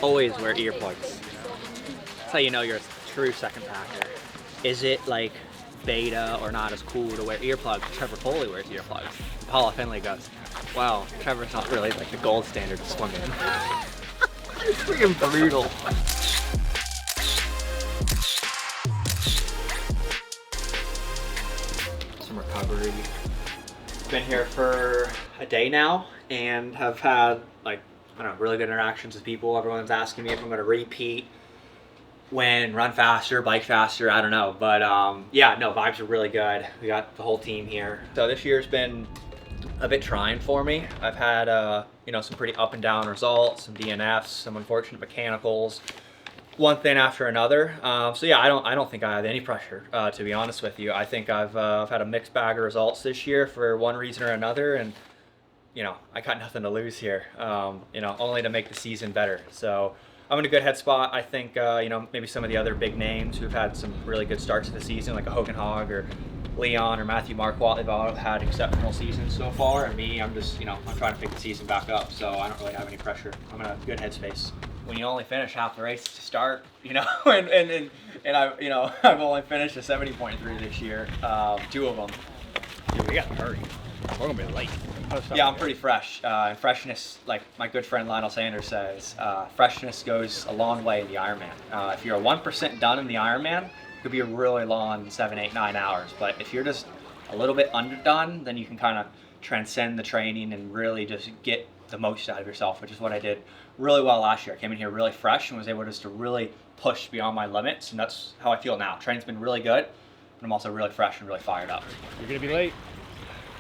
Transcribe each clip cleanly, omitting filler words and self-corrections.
always wear earplugs. That's how you know you're a true second packer. Is it like beta or not as cool to wear earplugs? Trevor Foley wears earplugs. Paula Finley goes, wow, Trevor's not really like the gold standard of swimming. It's freaking brutal. Some recovery. Been here for a day now and have had like, I don't know, really good interactions with people. Everyone's asking me if I'm going to repeat, when, run faster, bike faster, I don't know. But yeah, no, vibes are really good. We got the whole team here. So this year's been a bit trying for me. I've had, you know, some pretty up and down results, some DNFs, some unfortunate mechanicals, one thing after another. So yeah, I don't think I have any pressure, to be honest with you. I think I've had a mixed bag of results this year for one reason or another, and you know, I got nothing to lose here. You know, only to make the season better. So I'm in a good head spot. I think, you know, maybe some of the other big names who've had some really good starts to the season, like a HOKA Hog or Leon or Matthew Marquardt, they've all had exceptional seasons so far. And me, I'm just, you know, I'm trying to pick the season back up. So I don't really have any pressure. I'm in a good headspace. When you only finish half the race to start, you know, and I, you know, I've only finished a 70.3 this year, 2 of them. Dude, we gotta hurry. We're gonna be late. Yeah, I'm pretty fresh. And freshness, like my good friend Lionel Sanders says, freshness goes a long way in the Ironman. If you're 1% done in the Ironman, it could be a really long 7, 8, 9 hours. But if you're just a little bit underdone, then you can kind of transcend the training and really just get the most out of yourself, which is what I did really well last year. I came in here really fresh and was able just to really push beyond my limits, and that's how I feel now. Training's been really good, but I'm also really fresh and really fired up. You're gonna be late.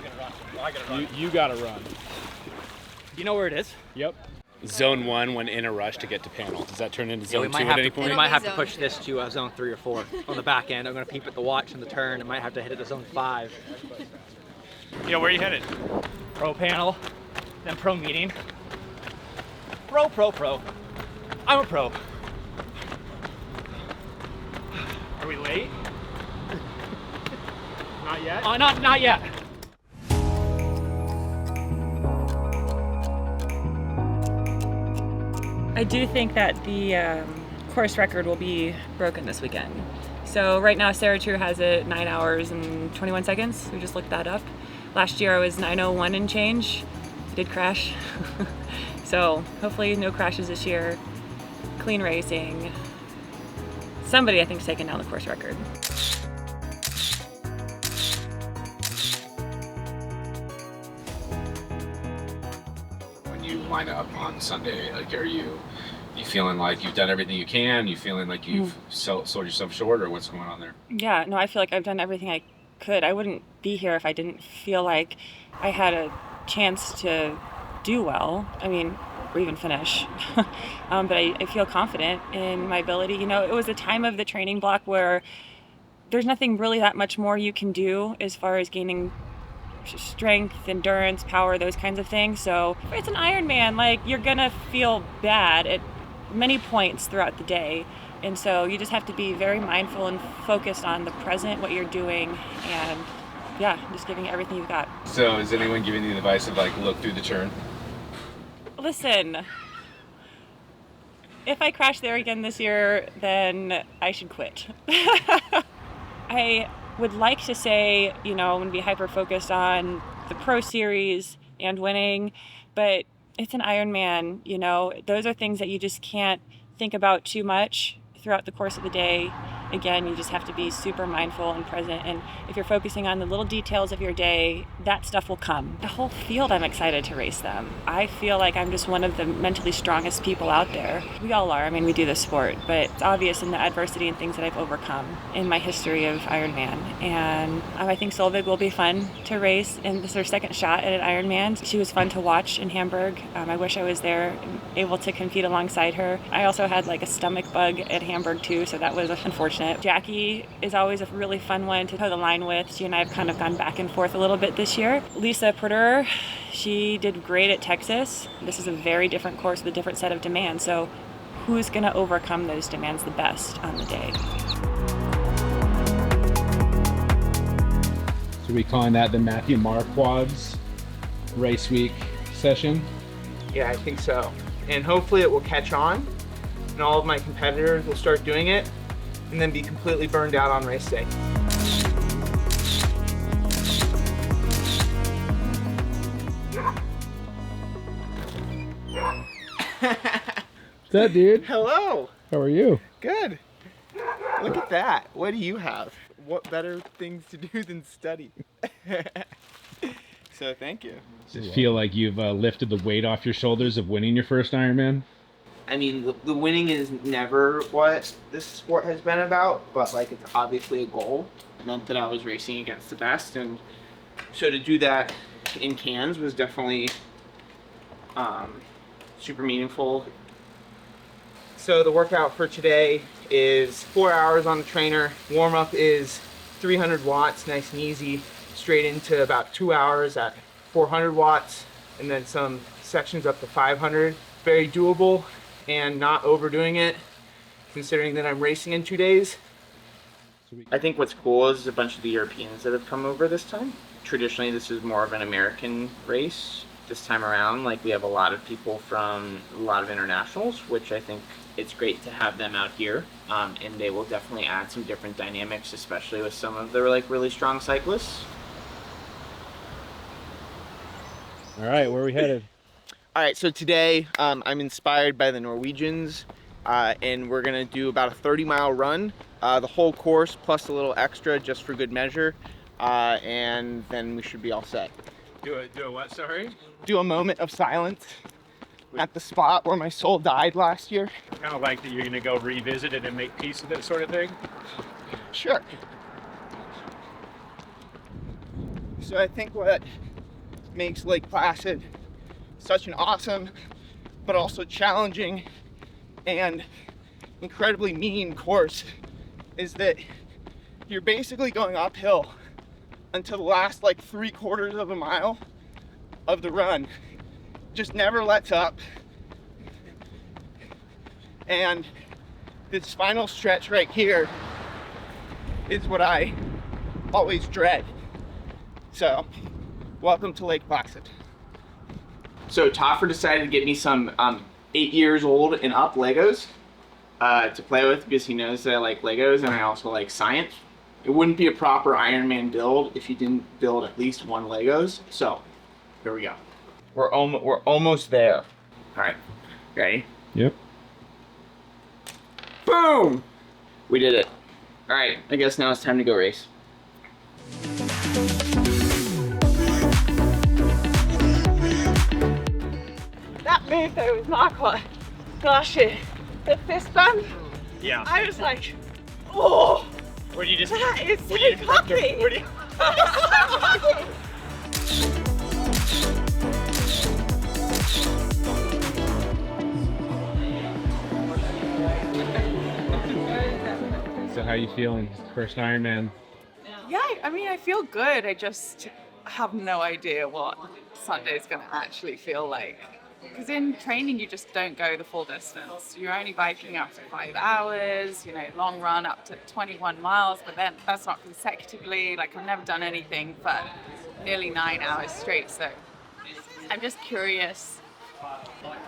You're gonna run. Well, I gotta run. You gotta run. You know where it is? Yep. Zone 1 when in a rush to get to panel. Does that turn into zone 2 at any point? We might have to push this to zone 3 or 4 on the back end. I'm gonna peep at the watch and the turn. I might have to hit it to zone 5. Yeah, where are you headed? Pro panel, then pro meeting. Pro. I'm a pro. Are we late? Not yet? Not yet. I do think that the course record will be broken this weekend. So right now Sarah True has it 9 hours and 21 seconds. We just looked that up. Last year I was 9:01 and change. I did crash. So hopefully no crashes this year. Clean racing. Somebody I think is taking down the course record. When you line up on Sunday, like, are you feeling like you've done everything you can? You feeling like you've sold yourself short, or what's going on there? Yeah, no, I feel like I've done everything I could. I wouldn't be here if I didn't feel like I had a chance to do well. I mean, or even finish. But I feel confident in my ability. You know, it was a time of the training block where there's nothing really that much more you can do as far as gaining strength, endurance, power, those kinds of things. So it's an Ironman, like, you're gonna feel bad at many points throughout the day. And so you just have to be very mindful and focused on the present, what you're doing, and yeah, just giving everything you've got. So is anyone giving you the advice of, like, look through the turn? Listen, if I crash there again this year, then I should quit. I would like to say, you know, I'm going to be hyper-focused on the Pro Series and winning, but it's an Ironman, you know. Those are things that you just can't think about too much throughout the course of the day. Again, you just have to be super mindful and present, and if you're focusing on the little details of your day, that stuff will come. The whole field, I'm excited to race them. I feel like I'm just one of the mentally strongest people out there. We all are. I mean, we do this sport, but it's obvious in the adversity and things that I've overcome in my history of Ironman. And I think Solveig will be fun to race, and this is her second shot at an Ironman. She was fun to watch in Hamburg. I wish I was there, able to compete alongside her. I also had like a stomach bug at Hamburg too, so that was unfortunate. Jackie is always a really fun one to toe the line with. She and I have kind of gone back and forth a little bit this year. Lisa Pruder, she did great at Texas. This is a very different course with a different set of demands. So who's going to overcome those demands the best on the day? So we calling that the Matthew Marquardt's race week session? Yeah, I think so. And hopefully it will catch on. and all of my competitors will start doing it and then be completely burned out on race day. What's that, dude? Hello. How are you? Good. Look at that. What do you have? What better things to do than study? So thank you. Does it feel like you've lifted the weight off your shoulders of winning your first Ironman? I mean, the winning is never what this sport has been about, but like it's obviously a goal. It meant that I was racing against the best, and so to do that in Cairns was definitely super meaningful. So the workout for today is 4 hours on the trainer. Warm up is 300 watts, nice and easy, straight into about 2 hours at 400 watts, and then some sections up to 500. Very doable and not overdoing it, considering that I'm racing in 2 days. I think what's cool is a bunch of the Europeans that have come over this time. Traditionally, this is more of an American race. This time around, like, we have a lot of people from a lot of internationals, which I think it's great to have them out here, and they will definitely add some different dynamics, especially with some of the like really strong cyclists. All right, where are we headed? All right, so today I'm inspired by the Norwegians, and we're gonna do about a 30-mile run, the whole course plus a little extra just for good measure, and then we should be all set. Do a what, sorry? Do a moment of silence at the spot where my soul died last year. Kind of like that you're gonna go revisit it and make peace with it, sort of thing. Sure. So I think what makes Lake Placid such an awesome, but also challenging and incredibly mean course is that you're basically going uphill until the last like 3/4 of a mile of the run. Just never lets up. And this final stretch right here is what I always dread. So, welcome to Lake Placid. So Toffer decided to get me some 8 years old and up Legos to play with because he knows that I like Legos and I also like science. It wouldn't be a proper Ironman build if you didn't build at least one Legos. So, here we go. We're almost there. All right, ready? Yep. Boom! We did it. All right, I guess now it's time to go race. That move though with Marquardt last year, the fist bump, Yeah. I was like, oh, Or do you just? that is so Or do you just cocky. or do you- So how you feeling? First Ironman. Yeah, I mean, I feel good. I just have no idea what Sunday's going to actually feel like. Because in training, you just don't go the full distance. You're only biking up to 5 hours, you know, long run up to 21 miles, but then that's not consecutively. Like, I've never done anything for nearly 9 hours straight. So I'm just curious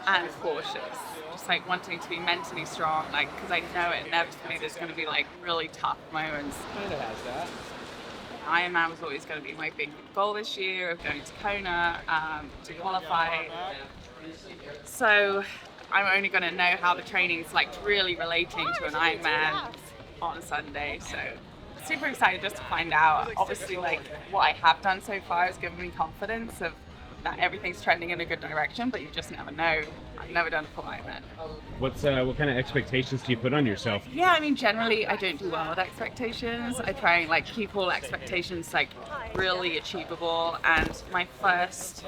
and cautious. Just like wanting to be mentally strong, like, because I know inevitably there's going to be like really tough moments. Kind of has that. Ironman was always going to be my big goal this year of going to Kona to qualify. So I'm only going to know how the training's like really relating to an Ironman on Sunday. So super excited just to find out. Obviously, like what I have done so far has given me confidence of that everything's trending in a good direction, but you just never know. I've never done a full Ironman. What kind of expectations do you put on yourself? Yeah, I mean, generally I don't do well with expectations. I try and like keep all expectations like really achievable. And my first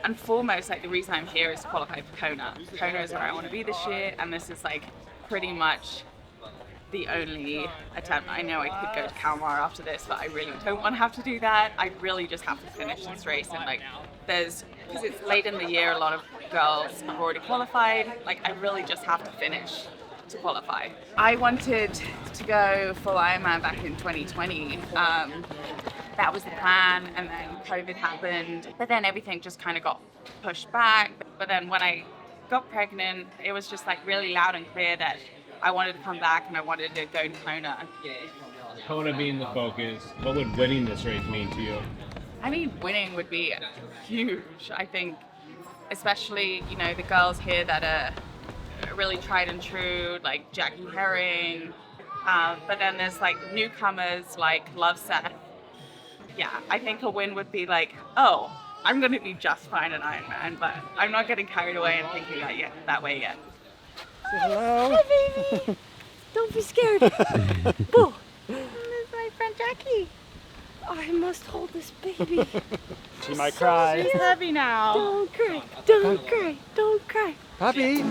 and foremost, like the reason I'm here is to qualify for Kona. Kona is where I want to be this year, and this is like pretty much the only attempt. I know I could go to Kalmar after this, but I really don't want to have to do that. I really just have to finish this race, and like because it's late in the year, a lot of girls have already qualified. Like I really just have to finish to qualify. I wanted to go full Ironman back in 2020. That was the plan, and then COVID happened, but then everything just kind of got pushed back. But then when I got pregnant, it was just like really loud and clear that I wanted to come back and I wanted to go to Kona. Kona being the focus, what would winning this race mean to you? I mean, winning would be huge, I think, especially, you know, the girls here that are really tried and true, like Jackie Herring, but then there's like newcomers like Love Seth. Yeah, I think a win would be like, oh, I'm going to be just fine at Ironman, but I'm not getting carried away and thinking that way yet. Hello. Hi, baby. Don't be scared. Boo. This is my friend Jackie. Oh, I must hold this baby. She might cry. She's heavy now. Don't cry. Don't cry. Don't cry. Puppy.